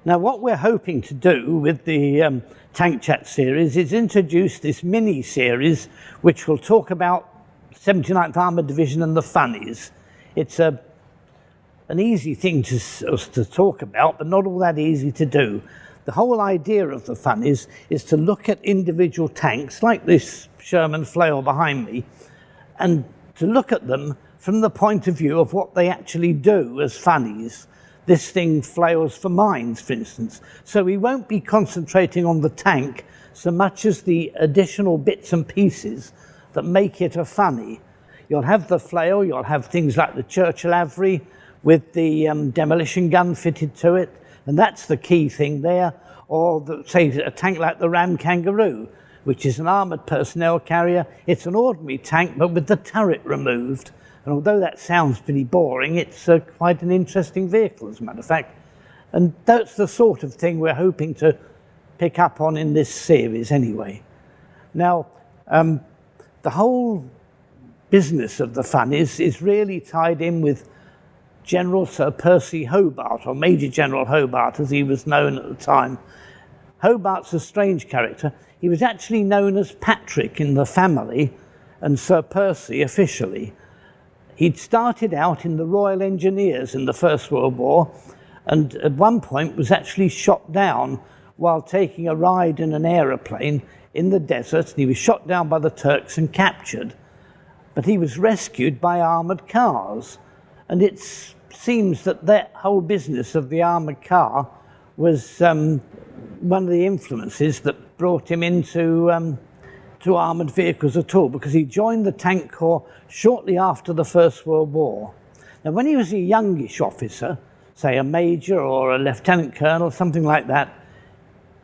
Now, what we're hoping to do with the Tank Chat series is introduce this mini-series which will talk about 79th Armoured Division and the Funnies. It's an easy thing to talk about, but not all that easy to do. The whole idea of the Funnies is to look at individual tanks, like this Sherman flail behind me, and to look at them from the point of view of what they actually do as funnies. This thing flails for mines, for instance. So we won't be concentrating on the tank so much as the additional bits and pieces that make it a funny. You'll have the flail, you'll have things like the Churchill Avery with the demolition gun fitted to it, and that's the key thing there. Or say a tank like the Ram Kangaroo, which is an armoured personnel carrier. It's an ordinary tank, but with the turret removed. And although that sounds pretty boring, it's quite an interesting vehicle, as a matter of fact. And that's the sort of thing we're hoping to pick up on in this series anyway. Now, the whole business of the Funnies is really tied in with General Sir Percy Hobart, or Major General Hobart, as he was known at the time. Hobart's a strange character. He was actually known as Patrick in the family, and Sir Percy officially. He'd started out in the Royal Engineers in the First World War, and at one point was actually shot down while taking a ride in an aeroplane in the desert, and he was shot down by the Turks and captured. But he was rescued by armoured cars, and it seems that that whole business of the armoured car was one of the influences that brought him into to armoured vehicles at all, because he joined the Tank Corps shortly after the First World War. Now, when he was a youngish officer, say a major or a lieutenant colonel, something like that,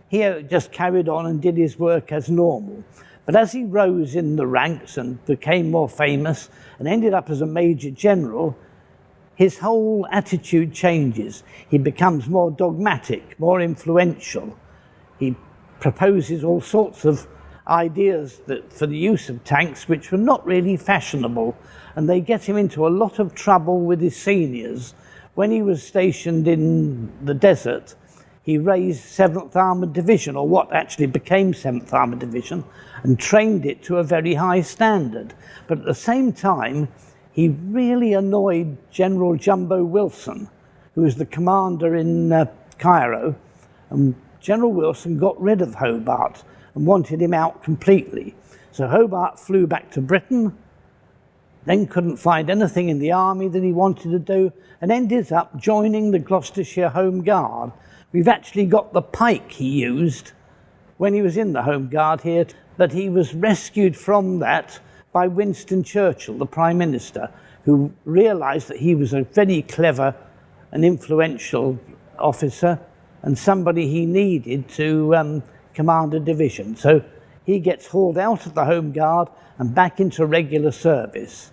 he just carried on and did his work as normal. But as he rose in the ranks and became more famous and ended up as a major general, his whole attitude changes. He becomes more dogmatic, more influential. He proposes all sorts of ideas for the use of tanks which were not really fashionable, and they get him into a lot of trouble with his seniors. When he was stationed in the desert, he raised 7th Armoured Division, or what actually became 7th Armoured Division, and trained it to a very high standard. But at the same time, he really annoyed General Jumbo Wilson, who was the commander in Cairo, and General Wilson got rid of Hobart and wanted him out completely. So Hobart flew back to Britain, then couldn't find anything in the army that he wanted to do, and ended up joining the Gloucestershire Home Guard. We've actually got the pike he used when he was in the Home Guard here, but he was rescued from that by Winston Churchill, the Prime Minister, who realised that he was a very clever and influential officer and somebody he needed to command a division. So he gets hauled out of the Home Guard and back into regular service.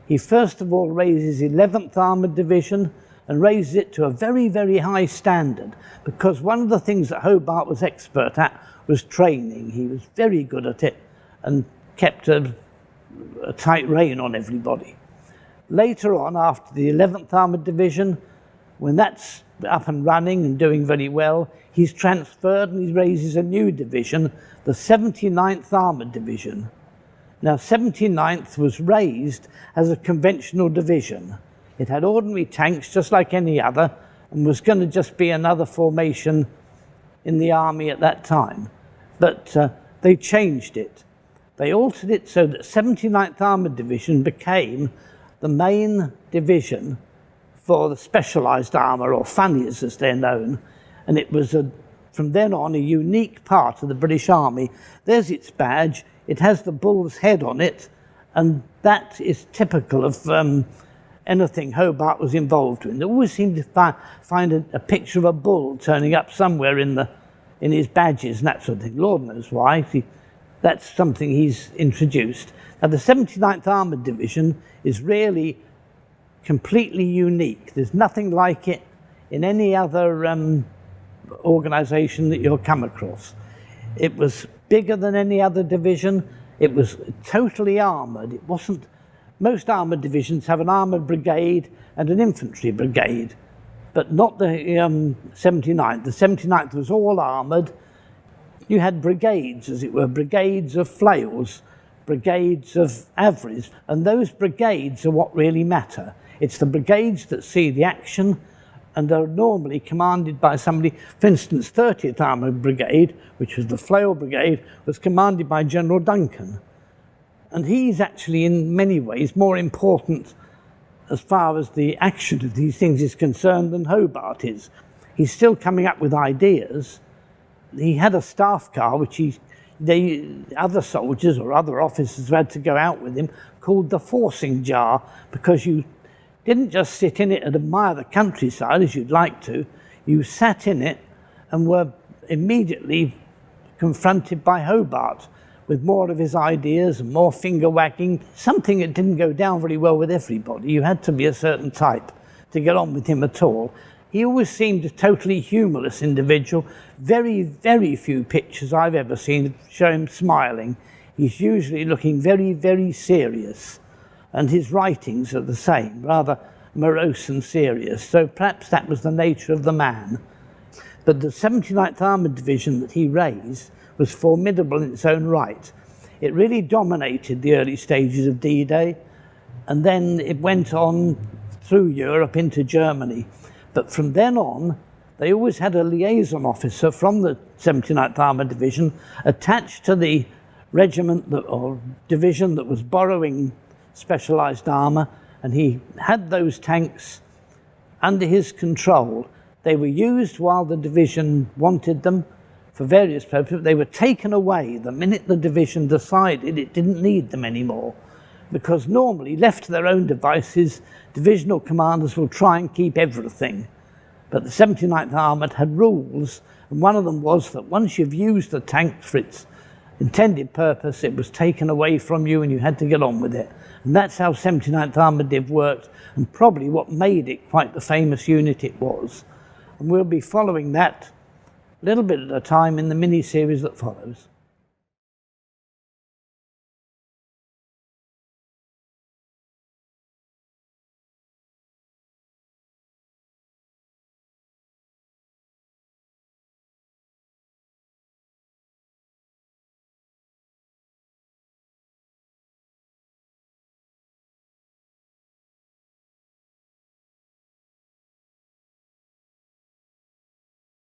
He first of all raises 11th Armoured Division and raises it to a very, very high standard, because one of the things that Hobart was expert at was training. He was very good at it and kept a tight rein on everybody. Later on, after the 11th Armoured Division, when that's up and running and doing very well, he's transferred and he raises a new division, the 79th Armoured Division. Now, 79th was raised as a conventional division. It had ordinary tanks just like any other, and was going to just be another formation in the army at that time. But they changed it. They altered it so that 79th Armoured Division became the main division for the specialised armour, or Funnies as they're known, and it was from then on a unique part of the British Army. There's its badge, it has the bull's head on it, and that is typical of anything Hobart was involved in. They always seem to find a picture of a bull turning up somewhere in his badges and that sort of thing. Lord knows why. That's something he's introduced. Now, the 79th Armoured Division is really completely unique. There's nothing like it in any other organisation that you'll come across. It was bigger than any other division. It was totally armoured. It wasn't. Most armoured divisions have an armoured brigade and an infantry brigade. but not the 79th. The 79th was all armoured. You had brigades, as it were, brigades of flails, brigades of avarice, and those brigades are what really matter. It's the brigades that see the action and are normally commanded by somebody. For instance, 30th Armoured Brigade, which was the flail brigade, was commanded by General Duncan. And he's actually in many ways more important as far as the action of these things is concerned than Hobart is. He's still coming up with ideas. He had a staff car which other soldiers or other officers who had to go out with him called the forcing jar, because you didn't just sit in it and admire the countryside as you'd like to. You sat in it and were immediately confronted by Hobart with more of his ideas and more finger wagging, something that didn't go down very well with everybody. You had to be a certain type to get on with him at all. He always seemed a totally humorless individual. Very, very few pictures I've ever seen show him smiling. He's usually looking very, very serious. And his writings are the same, rather morose and serious. So perhaps that was the nature of the man. But the 79th Armoured Division that he raised was formidable in its own right. It really dominated the early stages of D-Day, and then it went on through Europe into Germany. But from then on, they always had a liaison officer from the 79th Armoured Division attached to the regiment or division that was borrowing specialised armour, and he had those tanks under his control. They were used while the division wanted them for various purposes. They were taken away the minute the division decided it didn't need them anymore, because normally, left to their own devices, divisional commanders will try and keep everything. But the 79th Armoured had rules, and one of them was that once you've used the tank for its intended purpose, it was taken away from you and you had to get on with it. And that's how 79th Armoured Div worked, and probably what made it quite the famous unit it was. And we'll be following that a little bit at a time in the mini-series that follows.